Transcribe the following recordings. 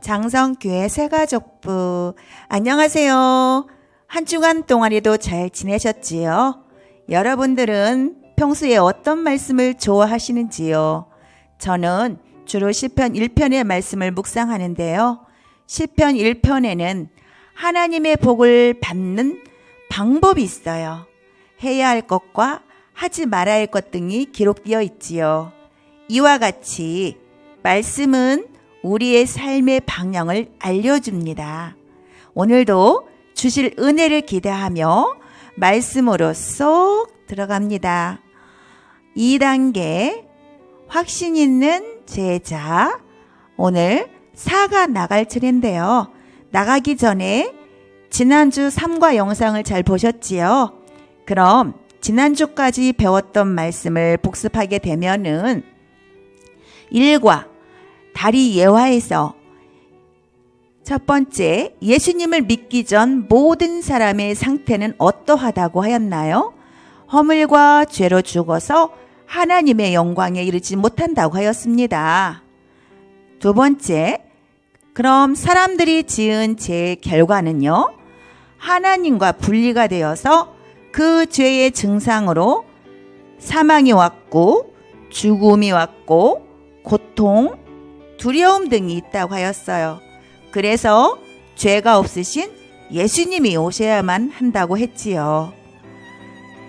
장성교회 새가족부 안녕하세요. 한 주간 동안에도 잘 지내셨지요? 여러분들은 평소에 어떤 말씀을 좋아하시는지요? 저는 주로 시편 1편의 말씀을 묵상하는데요. 시편 1편에는 하나님의 복을 받는 방법이 있어요. 해야 할 것과 하지 말아야 할 것 등이 기록되어 있지요. 이와 같이 말씀은 우리의 삶의 방향을 알려줍니다. 오늘도 주실 은혜를 기대하며 말씀으로 쏙 들어갑니다. 2단계 확신 있는 제자. 오늘 4가 나갈 차례인데요. 나가기 전에 지난주 3과 영상을 잘 보셨지요? 그럼 지난주까지 배웠던 말씀을 복습하게 되면은 1과 다리 예화에서 첫 번째, 예수님을 믿기 전 모든 사람의 상태는 어떠하다고 하였나요? 허물과 죄로 죽어서 하나님의 영광에 이르지 못한다고 하였습니다. 두 번째, 그럼 사람들이 지은 죄의 결과는요? 하나님과 분리가 되어서 그 죄의 증상으로 사망이 왔고 죽음이 왔고 고통, 두려움 등이 있다고 하였어요. 그래서 죄가 없으신 예수님이 오셔야만 한다고 했지요.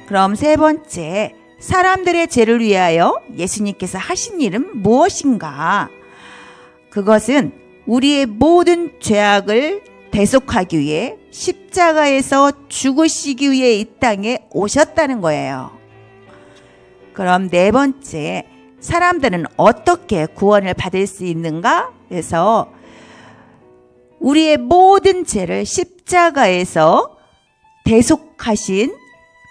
그럼 세 번째, 사람들의 죄를 위하여 예수님께서 하신 일은 무엇인가? 그것은 우리의 모든 죄악을 대속하기 위해 십자가에서 죽으시기 위해 이 땅에 오셨다는 거예요. 그럼 네 번째, 사람들은 어떻게 구원을 받을 수 있는가? 그래서 우리의 모든 죄를 십자가에서 대속하신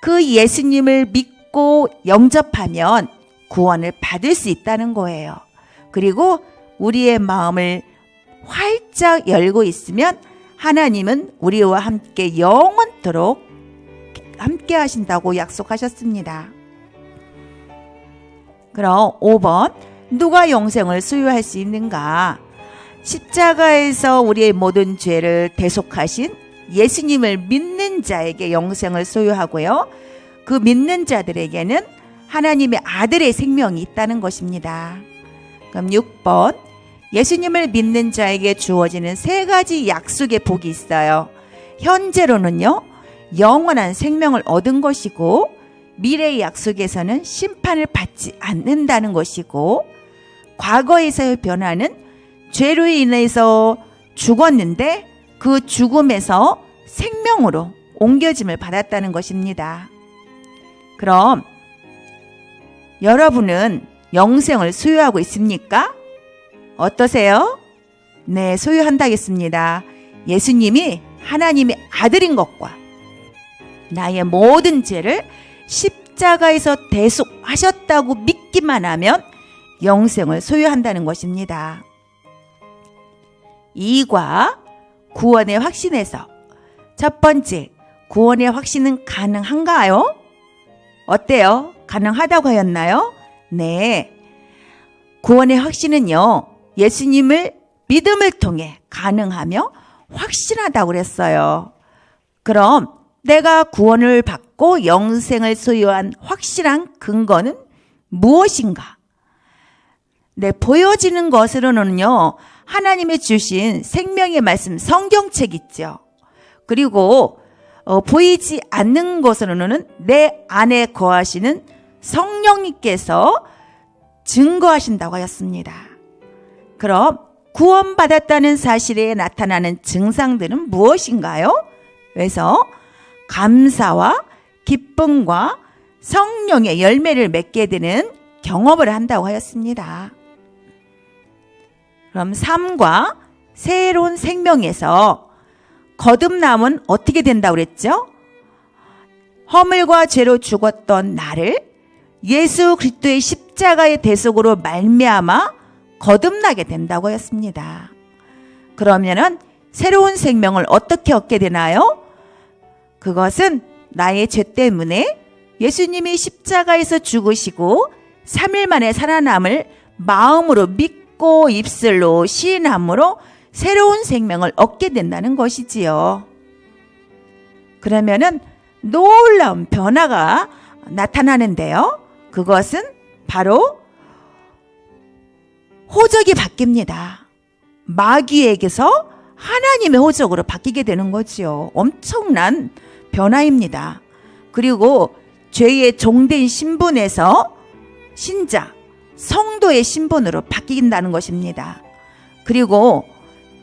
그 예수님을 믿고 영접하면 구원을 받을 수 있다는 거예요. 그리고 우리의 마음을 활짝 열고 있으면 하나님은 우리와 함께 영원토록 함께 하신다고 약속하셨습니다. 그럼 5번, 누가 영생을 소유할 수 있는가? 십자가에서 우리의 모든 죄를 대속하신 예수님을 믿는 자에게 영생을 소유하고요. 그 믿는 자들에게는 하나님의 아들의 생명이 있다는 것입니다. 그럼 6번, 예수님을 믿는 자에게 주어지는 3가지 약속의 복이 있어요. 현재로는요, 영원한 생명을 얻은 것이고 미래의 약속에서는 심판을 받지 않는다는 것이고 과거에서의 변화는 죄로 인해서 죽었는데 그 죽음에서 생명으로 옮겨짐을 받았다는 것입니다. 그럼 여러분은 영생을 소유하고 있습니까? 어떠세요? 네, 소유한다겠습니다. 예수님이 하나님의 아들인 것과 나의 모든 죄를 십자가에서 대속하셨다고 믿기만 하면 영생을 소유한다는 것입니다. 2과 구원의 확신에서 첫 번째, 구원의 확신은 가능한가요? 어때요? 가능하다고 하였나요? 네. 구원의 확신은요, 예수님을 믿음을 통해 가능하며 확신하다고 그랬어요. 그럼 내가 구원을 받고 영생을 소유한 확실한 근거는 무엇인가? 네, 보여지는 것으로는요, 하나님이 주신 생명의 말씀 성경책 있죠. 그리고 보이지 않는 것으로는 내 안에 거하시는 성령님께서 증거하신다고 하였습니다. 그럼 구원받았다는 사실에 나타나는 증상들은 무엇인가요? 그래서 감사와 기쁨과 성령의 열매를 맺게 되는 경험을 한다고 하였습니다. 그럼 3과 새로운 생명에서 거듭남은 어떻게 된다고 그랬죠? 허물과 죄로 죽었던 나를 예수 그리스도의 십자가의 대속으로 말미암아 거듭나게 된다고 하였습니다. 그러면은 새로운 생명을 어떻게 얻게 되나요? 그것은 나의 죄 때문에 예수님이 십자가에서 죽으시고 3일 만에 살아남을 마음으로 믿고 입술로 시인함으로 새로운 생명을 얻게 된다는 것이지요. 그러면은 놀라운 변화가 나타나는데요. 그것은 바로 호적이 바뀝니다. 마귀에게서 하나님의 호적으로 바뀌게 되는 거지요. 엄청난 변화입니다. 그리고 죄의 종된 신분에서 신자, 성도의 신분으로 바뀐다는 것입니다. 그리고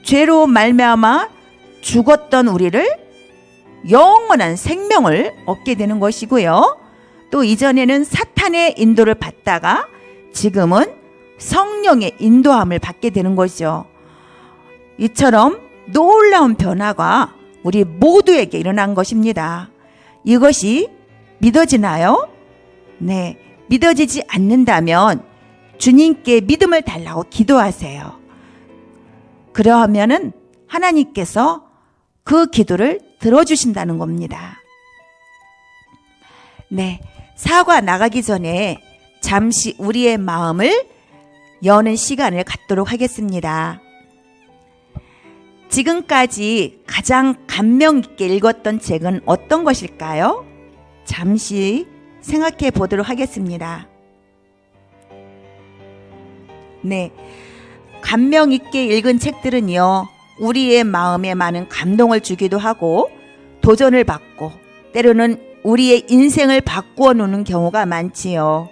죄로 말미암아 죽었던 우리를 영원한 생명을 얻게 되는 것이고요. 또 이전에는 사탄의 인도를 받다가 지금은 성령의 인도함을 받게 되는 거죠. 이처럼 놀라운 변화가 우리 모두에게 일어난 것입니다. 이것이 믿어지나요? 네, 믿어지지 않는다면 주님께 믿음을 달라고 기도하세요. 그러면은 하나님께서 그 기도를 들어주신다는 겁니다. 네, 사과 나가기 전에 잠시 우리의 마음을 여는 시간을 갖도록 하겠습니다. 지금까지 가장 감명 있게 읽었던 책은 어떤 것일까요? 잠시 생각해 보도록 하겠습니다. 네, 감명 있게 읽은 책들은요, 우리의 마음에 많은 감동을 주기도 하고 도전을 받고 때로는 우리의 인생을 바꾸어 놓는 경우가 많지요.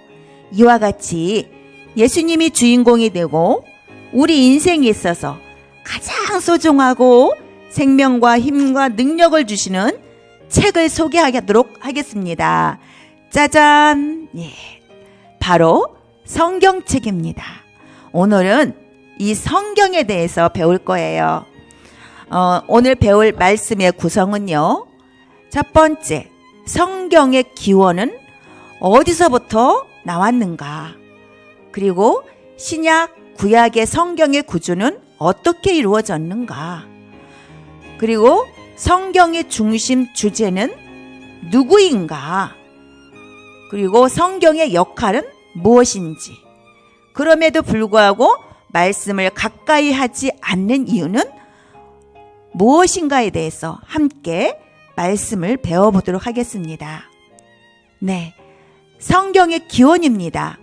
이와 같이 예수님이 주인공이 되고 우리 인생에 있어서 가장 소중하고 생명과 힘과 능력을 주시는 책을 소개하도록 하겠습니다. 짜잔! 예, 바로 성경책입니다. 오늘은 이 성경에 대해서 배울 거예요. 오늘 배울 말씀의 구성은요. 첫 번째, 성경의 기원은 어디서부터 나왔는가? 그리고 신약, 구약의 성경의 구조는 어떻게 이루어졌는가? 그리고 성경의 중심 주제는 누구인가? 그리고 성경의 역할은 무엇인지? 그럼에도 불구하고 말씀을 가까이 하지 않는 이유는 무엇인가에 대해서 함께 말씀을 배워보도록 하겠습니다. 네, 성경의 기원입니다.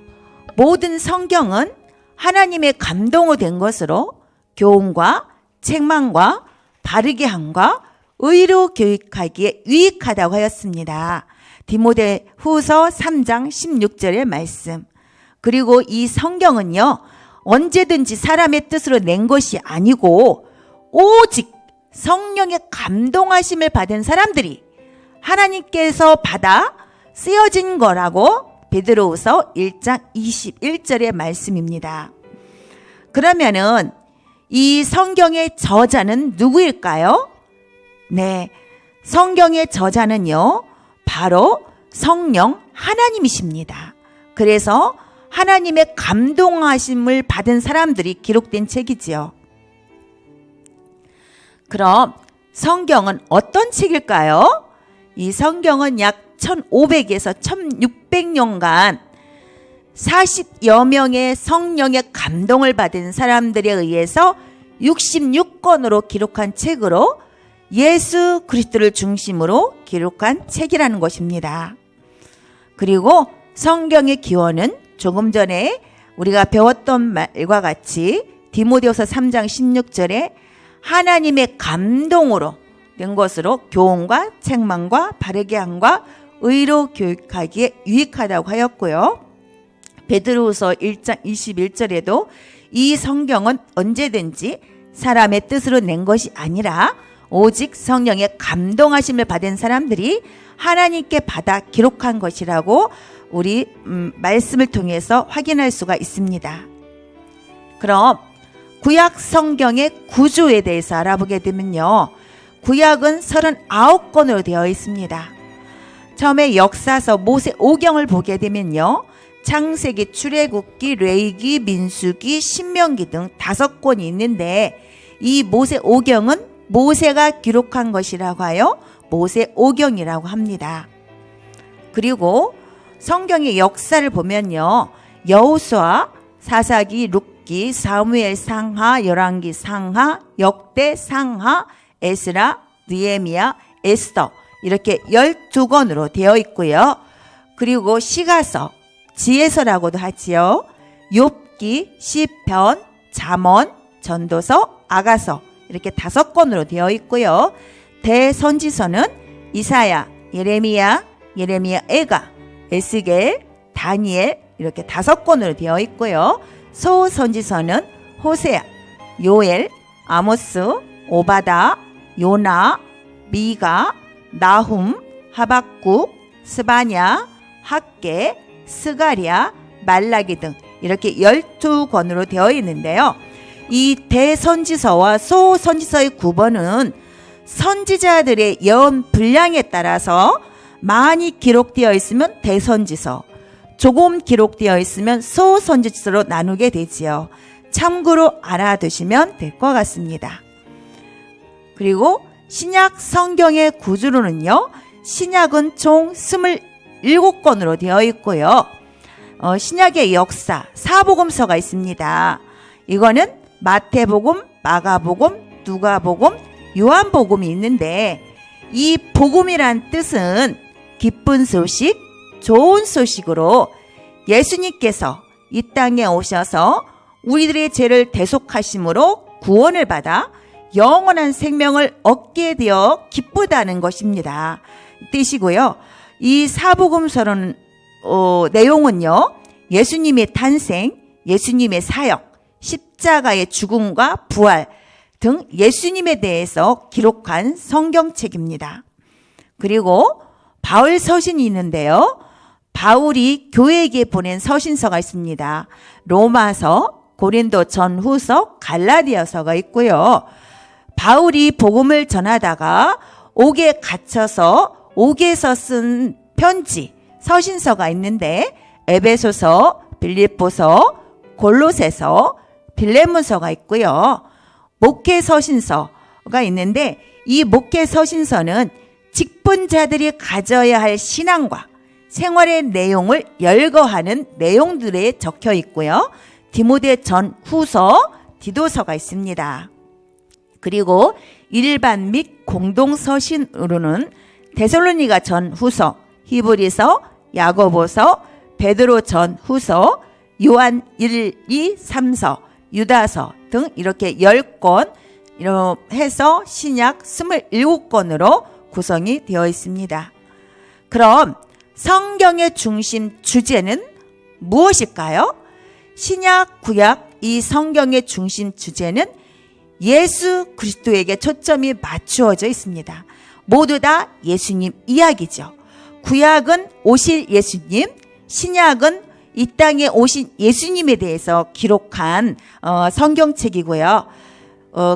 모든 성경은 하나님의 감동으로 된 것으로 교훈과 책망과 바르게 함과 의로 교육하기에 유익하다고 하였습니다. 디모데후서 3장 16절의 말씀. 그리고 이 성경은요, 언제든지 사람의 뜻으로 낸 것이 아니고 오직 성령의 감동하심을 받은 사람들이 하나님께서 받아 쓰여진 거라고 베드로후서 1장 21절의 말씀입니다. 그러면은 이 성경의 저자는 누구일까요? 네, 성경의 저자는요, 바로 성령 하나님이십니다. 그래서 하나님의 감동하심을 받은 사람들이 기록된 책이지요. 그럼 성경은 어떤 책일까요? 이 성경은 약 1500에서 1600년간 40여 명의 성령의 감동을 받은 사람들에 의해서 66권으로 기록한 책으로 예수 그리스도를 중심으로 기록한 책이라는 것입니다. 그리고 성경의 기원은 조금 전에 우리가 배웠던 말과 같이 디모데후서 3장 16절에 하나님의 감동으로 된 것으로 교훈과 책망과 바르게 함과 의로 교육하기에 유익하다고 하였고요. 베드로후서 1장 21절에도 이 성경은 언제든지 사람의 뜻으로 낸 것이 아니라 오직 성령의 감동하심을 받은 사람들이 하나님께 받아 기록한 것이라고 우리 말씀을 통해서 확인할 수가 있습니다. 그럼 구약 성경의 구조에 대해서 알아보게 되면요. 구약은 39권으로 되어 있습니다. 처음에 역사서 모세 오경을 보게 되면요. 창세기, 출애굽기, 레위기, 민수기, 신명기 등 5권이 있는데 이 모세 오경은 모세가 기록한 것이라고 하여 모세 오경이라고 합니다. 그리고 성경의 역사를 보면요. 여호수아, 사사기, 욥기, 사무엘 상하, 열왕기 상하, 역대 상하, 에스라, 느헤미야, 에스더 이렇게 12권으로 되어 있고요. 그리고 시가서, 지혜서라고도 하지요. 욥기, 시편, 잠언, 전도서, 아가서 이렇게 5권으로 되어 있고요. 대선지서는 이사야, 예레미야, 애가, 에스겔, 다니엘 이렇게 5권으로 되어 있고요. 소선지서는 호세아, 요엘, 아모스, 오바다, 요나, 미가, 나훔, 하박국, 스바냐, 학개, 스가랴, 말라기 등 이렇게 12권으로 되어 있는데요. 이 대선지서와 소선지서의 구분은 선지자들의 예언 분량에 따라서 많이 기록되어 있으면 대선지서, 조금 기록되어 있으면 소선지서로 나누게 되지요. 참고로 알아두시면 될 것 같습니다. 그리고 신약 성경의 구조로는요. 신약은 총 27권으로 되어 있고요. 신약의 역사, 사복음서가 있습니다. 이거는 마태복음, 마가복음, 누가복음, 요한복음이 있는데 이 복음이란 뜻은 기쁜 소식, 좋은 소식으로 예수님께서 이 땅에 오셔서 우리들의 죄를 대속하심으로 구원을 받아 영원한 생명을 얻게 되어 기쁘다는 것입니다. 뜻이고요. 이 사복음서는 내용은요. 예수님의 탄생, 예수님의 사역, 십자가의 죽음과 부활 등 예수님에 대해서 기록한 성경책입니다. 그리고 바울 서신이 있는데요. 바울이 교회에게 보낸 서신서가 있습니다. 로마서, 고린도 전후서, 갈라디아서가 있고요. 바울이 복음을 전하다가 옥에 갇혀서 옥에서 쓴 편지, 서신서가 있는데 에베소서, 빌립보서, 골로새서, 빌레몬서가 있고요. 목회 서신서가 있는데 이 목회 서신서는 직분자들이 가져야 할 신앙과 생활의 내용을 열거하는 내용들에 적혀 있고요. 디모데 전후서, 디도서가 있습니다. 그리고 일반 및 공동 서신으로는 데살로니가 전후서, 히브리서, 야고보서, 베드로 전후서, 요한 1, 2, 3서, 유다서 등 이렇게 10권 해서 신약 27권으로 구성이 되어 있습니다. 그럼 성경의 중심 주제는 무엇일까요? 신약, 구약 이 성경의 중심 주제는 예수 그리스도에게 초점이 맞추어져 있습니다. 모두 다 예수님 이야기죠. 구약은 오실 예수님, 신약은 이 땅에 오신 예수님에 대해서 기록한 성경책이고요.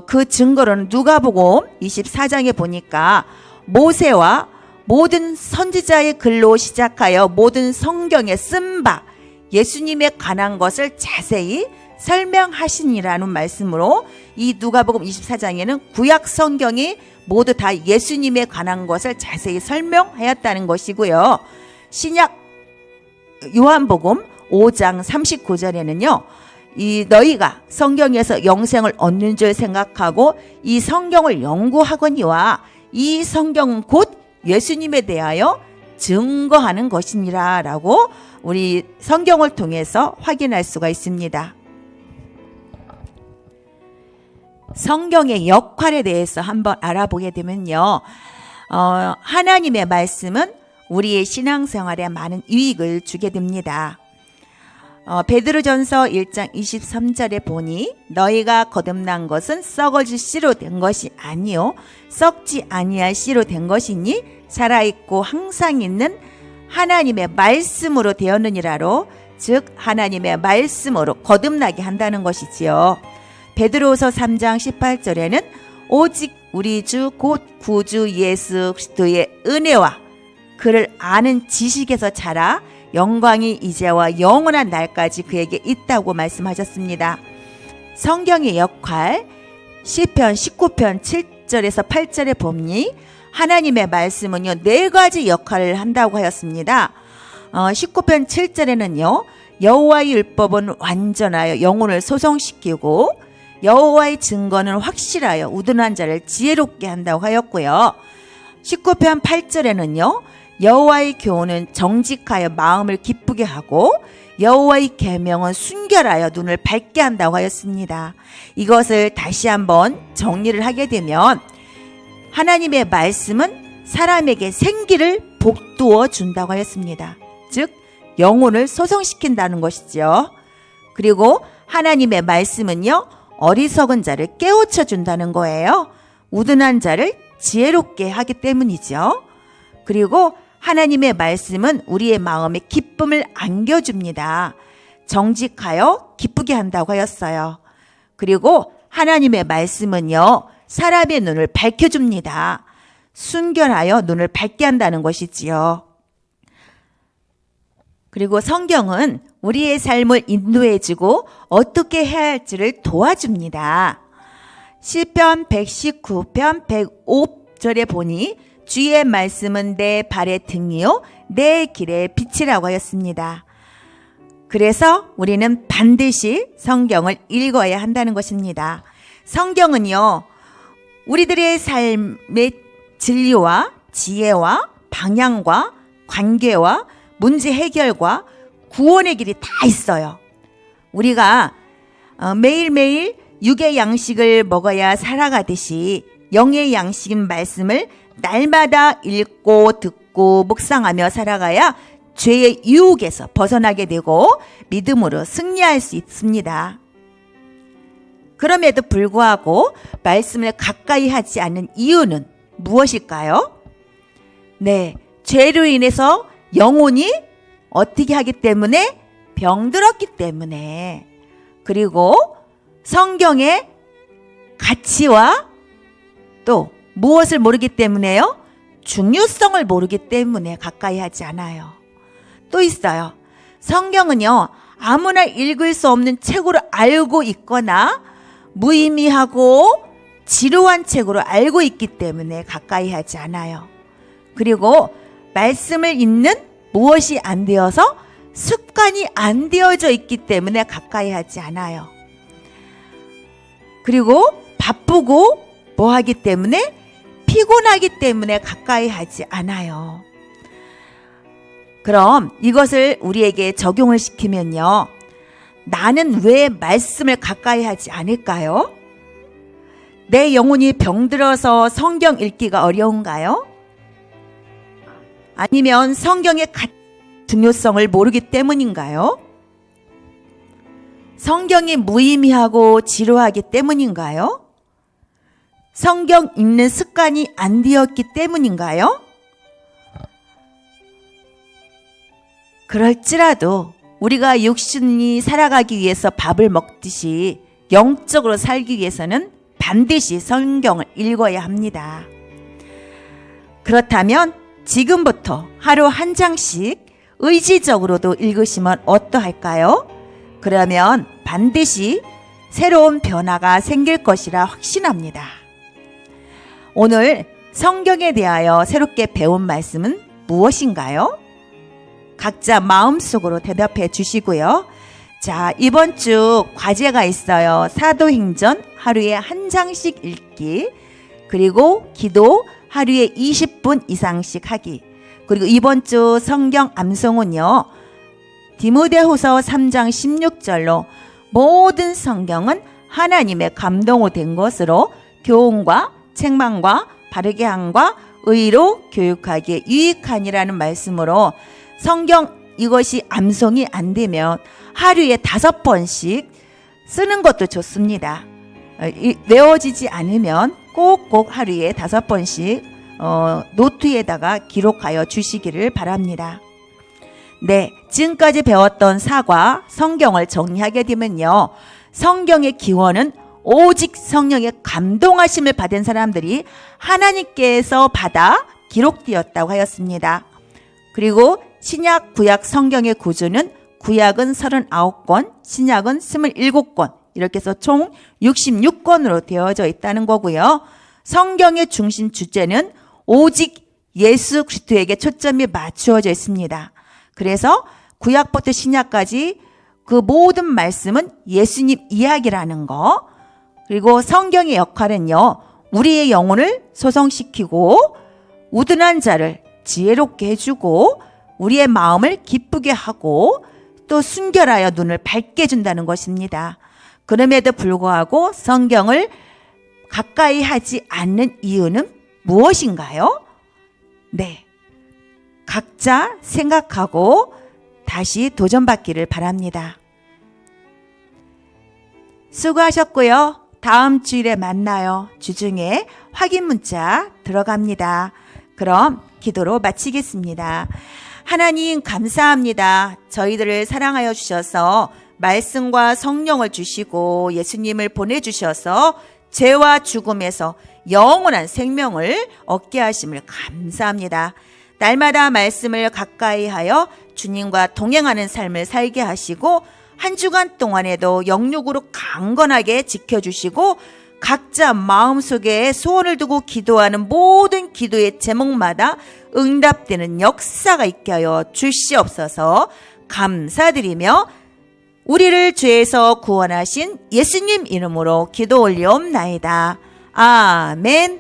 그 증거로는 누가복음 24장에 보니까 모세와 모든 선지자의 글로 시작하여 모든 성경에 쓴 바 예수님에 관한 것을 자세히 설명하시니라는 말씀으로 이 누가복음 24장에는 구약 성경이 모두 다 예수님에 관한 것을 자세히 설명하였다는 것이고요. 신약 요한복음 5장 39절에는요. 이 너희가 성경에서 영생을 얻는 줄 생각하고 이 성경을 연구하거니와 이 성경은 곧 예수님에 대하여 증거하는 것이니라 라고 우리 성경을 통해서 확인할 수가 있습니다. 성경의 역할에 대해서 한번 알아보게 되면요. 하나님의 말씀은 우리의 신앙생활에 많은 유익을 주게 됩니다. 베드로전서 1장 23절에 보니 너희가 거듭난 것은 썩어질 씨로 된 것이 아니요 썩지 아니할 씨로 된 것이니 살아있고 항상 있는 하나님의 말씀으로 되었느니라로 즉 하나님의 말씀으로 거듭나게 한다는 것이지요. 베드로서 3장 18절에는 오직 우리 주 곧 구주 예수 그리스도의 은혜와 그를 아는 지식에서 자라 영광이 이제와 영원한 날까지 그에게 있다고 말씀하셨습니다. 성경의 역할 시편 19편 7절에서 8절에 보니 하나님의 말씀은요 4가지 역할을 한다고 하였습니다. 19편 7절에는요 여호와의 율법은 완전하여 영혼을 소성시키고 여호와의 증거는 확실하여 우둔한 자를 지혜롭게 한다고 하였고요. 19편 8절에는요. 여호와의 교훈은 정직하여 마음을 기쁘게 하고 여호와의 계명은 순결하여 눈을 밝게 한다고 하였습니다. 이것을 다시 한번 정리를 하게 되면 하나님의 말씀은 사람에게 생기를 복두어 준다고 하였습니다. 즉 영혼을 소성시킨다는 것이죠. 그리고 하나님의 말씀은요. 어리석은 자를 깨우쳐 준다는 거예요. 우둔한 자를 지혜롭게 하기 때문이죠. 그리고 하나님의 말씀은 우리의 마음에 기쁨을 안겨줍니다. 정직하여 기쁘게 한다고 하였어요. 그리고 하나님의 말씀은요. 사람의 눈을 밝혀줍니다. 순결하여 눈을 밝게 한다는 것이지요. 그리고 성경은 우리의 삶을 인도해주고 어떻게 해야 할지를 도와줍니다. 시편 119편 105절에 보니 주의 말씀은 내 발의 등이요 내 길의 빛이라고 하였습니다. 그래서 우리는 반드시 성경을 읽어야 한다는 것입니다. 성경은요. 우리들의 삶의 진리와 지혜와 방향과 관계와 문제 해결과 구원의 길이 다 있어요. 우리가 매일매일 육의 양식을 먹어야 살아가듯이 영의 양식인 말씀을 날마다 읽고 듣고 묵상하며 살아가야 죄의 유혹에서 벗어나게 되고 믿음으로 승리할 수 있습니다. 그럼에도 불구하고 말씀을 가까이 하지 않는 이유는 무엇일까요? 네, 죄로 인해서 영혼이 어떻게 하기 때문에? 병들었기 때문에. 그리고 성경의 가치와 또 무엇을 모르기 때문에요? 중요성을 모르기 때문에 가까이 하지 않아요. 또 있어요. 성경은요. 아무나 읽을 수 없는 책으로 알고 있거나 무의미하고 지루한 책으로 알고 있기 때문에 가까이 하지 않아요. 그리고 말씀을 읽는 무엇이 안 되어서 습관이 안 되어져 있기 때문에 가까이 하지 않아요. 그리고 바쁘고 뭐 하기 때문에 피곤하기 때문에 가까이 하지 않아요. 그럼 이것을 우리에게 적용을 시키면요. 나는 왜 말씀을 가까이 하지 않을까요? 내 영혼이 병들어서 성경 읽기가 어려운가요? 아니면 성경의 중요성을 모르기 때문인가요? 성경이 무의미하고 지루하기 때문인가요? 성경 읽는 습관이 안 되었기 때문인가요? 그럴지라도 우리가 육신이 살아가기 위해서 밥을 먹듯이 영적으로 살기 위해서는 반드시 성경을 읽어야 합니다. 그렇다면 지금부터 하루 한 장씩 의지적으로도 읽으시면 어떠할까요? 그러면 반드시 새로운 변화가 생길 것이라 확신합니다. 오늘 성경에 대하여 새롭게 배운 말씀은 무엇인가요? 각자 마음속으로 대답해 주시고요. 자, 이번 주 과제가 있어요. 사도행전 하루에 한 장씩 읽기, 그리고 기도 하루에 20분 이상씩 하기. 그리고 이번 주 성경 암송은요. 디모데후서 3장 16절로 모든 성경은 하나님의 감동으로 된 것으로 교훈과 책망과 바르게 함과 의로 교육하기에 유익하니라는 말씀으로 성경 이것이 암송이 안 되면 하루에 5번씩 쓰는 것도 좋습니다. 외워지지 않으면 꼭꼭 하루에 5번씩 노트에다가 기록하여 주시기를 바랍니다. 네, 지금까지 배웠던 사과, 성경을 정리하게 되면요. 성경의 기원은 오직 성령의 감동하심을 받은 사람들이 하나님께서 받아 기록되었다고 하였습니다. 그리고 신약, 구약 성경의 구조는 구약은 39권, 신약은 27권 이렇게 해서 총 66권으로 되어져 있다는 거고요. 성경의 중심 주제는 오직 예수 그리스도에게 초점이 맞추어져 있습니다. 그래서 구약부터 신약까지 그 모든 말씀은 예수님 이야기라는 거. 그리고 성경의 역할은요, 우리의 영혼을 소성시키고 우둔한 자를 지혜롭게 해주고 우리의 마음을 기쁘게 하고 또 순결하여 눈을 밝게 해준다는 것입니다. 그럼에도 불구하고 성경을 가까이 하지 않는 이유는 무엇인가요? 네, 각자 생각하고 다시 도전받기를 바랍니다. 수고하셨고요. 다음 주일에 만나요. 주중에 확인 문자 들어갑니다. 그럼 기도로 마치겠습니다. 하나님 감사합니다. 저희들을 사랑하여 주셔서 말씀과 성령을 주시고 예수님을 보내주셔서 죄와 죽음에서 영원한 생명을 얻게 하심을 감사합니다. 날마다 말씀을 가까이 하여 주님과 동행하는 삶을 살게 하시고 한 주간 동안에도 영육으로 강건하게 지켜주시고 각자 마음속에 소원을 두고 기도하는 모든 기도의 제목마다 응답되는 역사가 있게 하여 주시옵소서. 감사드리며 우리를 죄에서 구원하신 예수님 이름으로 기도 올리옵나이다. 아멘.